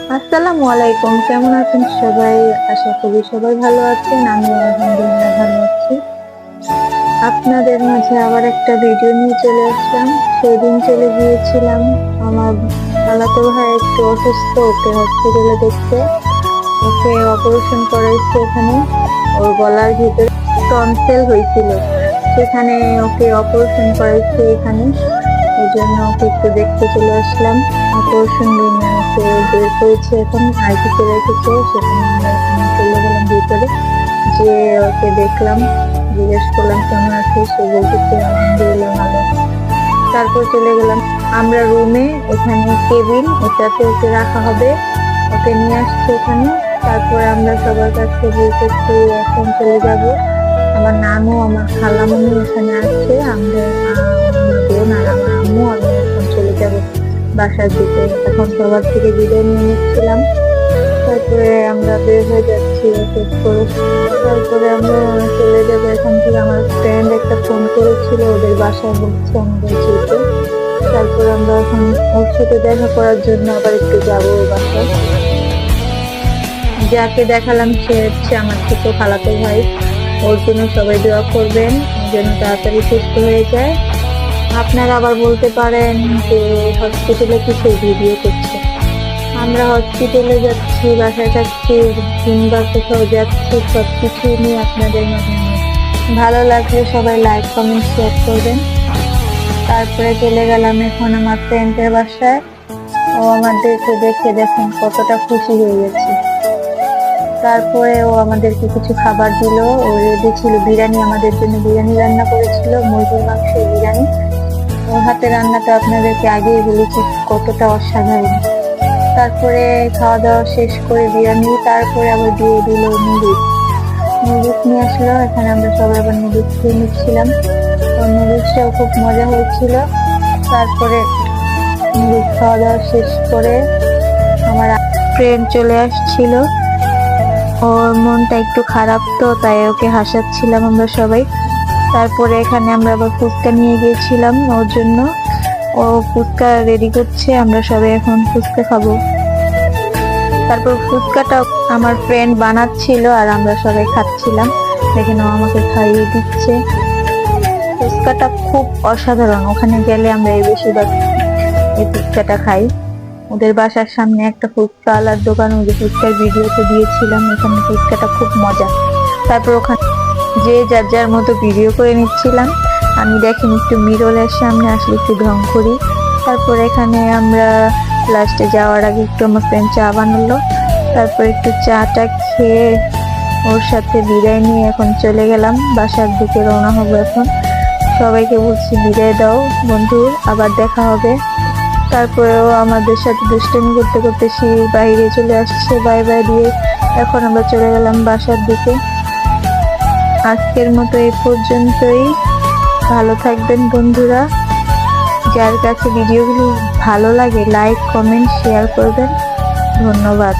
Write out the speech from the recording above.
আসসালামু আলাইকুম, কেমন আছেন সবাই? আশা করি সবাই ভালো আছেন। আমি আলহামদুলিল্লাহ ভালো আছি। আপনাদের মাঝে আবার একটা ভিডিও নিয়ে চলে আসলাম। সেদিন চলে গিয়েছিলাম আমার খালাতো ভাই একটু অসুস্থ, ওকে হসপিটালে দেখতে। ওকে অপারেশন করাইছে এখানে। ওর গলার ভিতরে টনসিল হয়েছিল, সেখানে ওকে অপারেশন করাইছে এখানে। এই জন্য ওকে একটু দেখতে চলে আসলাম। অপারেশন রুমে ওকে বের করেছে, এখন আইসিতে রেখেছে। সেখানে আমরা এখানে চলে গেলাম ভিতরে, যে ওকে দেখলাম, জিজ্ঞেস করলাম কেমন আছে। সে বলতেছে আলহামদুলিল্লাহ ভালো। তারপর চলে গেলাম আমরা রুমে, এখানে কেবিন, এটাতে ওকে রাখা হবে। ওকে নিয়ে আসছে এখানে। তারপরে আমরা সবার কাছে বলতেছি এখন চলে যাব। আমার নানু, আমার খালামণি এখানে আছে, আমরা আমার বোন আর আমার আম্মু। আমি এখন চলে যাব বাসার দিকে। এখন সবার থেকে বিদায় নিয়ে নিচ্ছিলাম। তারপরে আমরা বের হয়ে যাচ্ছি শেষ করে। তারপরে আমরা চলে যাবো এখান থেকে। আমার ফ্রেন্ড একটা ফোন করেছিল, ওদের বাসায় বলছে আমাদের যেতে। তারপর আমরা এখন ওর সাথে দেখা করার জন্য আবার একটু যাবো ওর বাসায়। যাকে দেখালাম সে হচ্ছে আমার ছোট খালাতো ভাই। ওর জন্য সবাই দোয়া করবেন, যেন তাড়াতাড়ি সুস্থ হয়ে যায়। আপনারা আবার বলতে পারেন যে হসপিটালে কিছু ভিডিও করছে। আমরা হসপিটালে যাচ্ছি, বাসায় যাচ্ছি, কিংবা কোথাও যাচ্ছি, সবকিছু নিয়ে আপনাদের মাঝে ভালো লাগলে সবাই লাইক কমেন্ট শেয়ার করবেন। তারপরে চলে গেলাম এখন আমার ফ্রেন্ডের বাসায়। ও আমাদেরকে দেখে দেখুন কতটা খুশি হয়ে গেছে। তারপরে ও আমাদেরকে কিছু খাবার দিল। ও রেডি ছিল বিরিয়ানি, আমাদের জন্য বিরিয়ানি রান্না করেছিল, মুরগির মাংসের বিরিয়ানি। ওর হাতে রান্নাটা আপনাদেরকে আগেই বলেছি কতটা অসাধারণ। তারপরে খাওয়া দাওয়া শেষ করে বিরিয়ানি, তারপরে আবার দিয়ে দিল নুডলস। নুডলস নিয়ে আসলো, এখানে আমরা সবাই আবার নুডলস খেয়ে নিচ্ছিলাম। ওর নুডলসটাও খুব মজা হয়েছিল। তারপরে নুডলস খাওয়া দাওয়া শেষ করে আমার ফ্রেন্ড চলে আসছিল। ওর মনটা একটু খারাপ, তো তাই ওকে হাসাচ্ছিলাম আমরা সবাই। তারপরে এখানে আমরা আবার ফুচকা নিয়ে গিয়েছিলাম ওর জন্য। ও ফুচকা রেডি করছে, আমরা সবাই এখন ফুচকা খাবো। তারপর ফুচকাটা আমার ফ্রেন্ড বানাচ্ছিল আর আমরা সবাই খাচ্ছিলাম। দেখেন ও আমাকে খাইয়ে দিচ্ছে। ফুচকাটা খুব অসাধারণ, ওখানে গেলে আমরা বেশিরভাগ এই ফুচকাটা খাই। ওদের বাসার সামনে একটা ফুচকা আলার দোকান, ওই যে ফুচকার ভিডিওতে দিয়েছিলাম, এখানে ফুচকাটা খুব মজা। তারপর ওখানে যে যার যার মতো ভিডিও করে নিচ্ছিলাম। আমি দেখেন একটু মিররের সামনে আসলে একটু ঢং করি। তারপর এখানে আমরা লাস্টে যাওয়ার আগে একটু আমার ফ্রেন্ড চা বানালো। তারপর একটু চাটা খেয়ে ওর সাথে বিদায় নিয়ে এখন চলে গেলাম বাসার দিকে, রওনা হবো এখন। সবাইকে বলছি বিদায় দাও বন্ধু, আবার দেখা হবে। তারপরেও আমাদের সাথে দুষ্টামি করতে করতে সে বাইরে চলে আসছে বাই বাই দিয়ে। এখন আমরা চলে গেলাম বাসার দিকে। আজকের মতো এই পর্যন্তই। ভালো থাকবেন বন্ধুরা। যার কাছে ভিডিওগুলো ভালো লাগে লাইক কমেন্ট শেয়ার করবেন। ধন্যবাদ।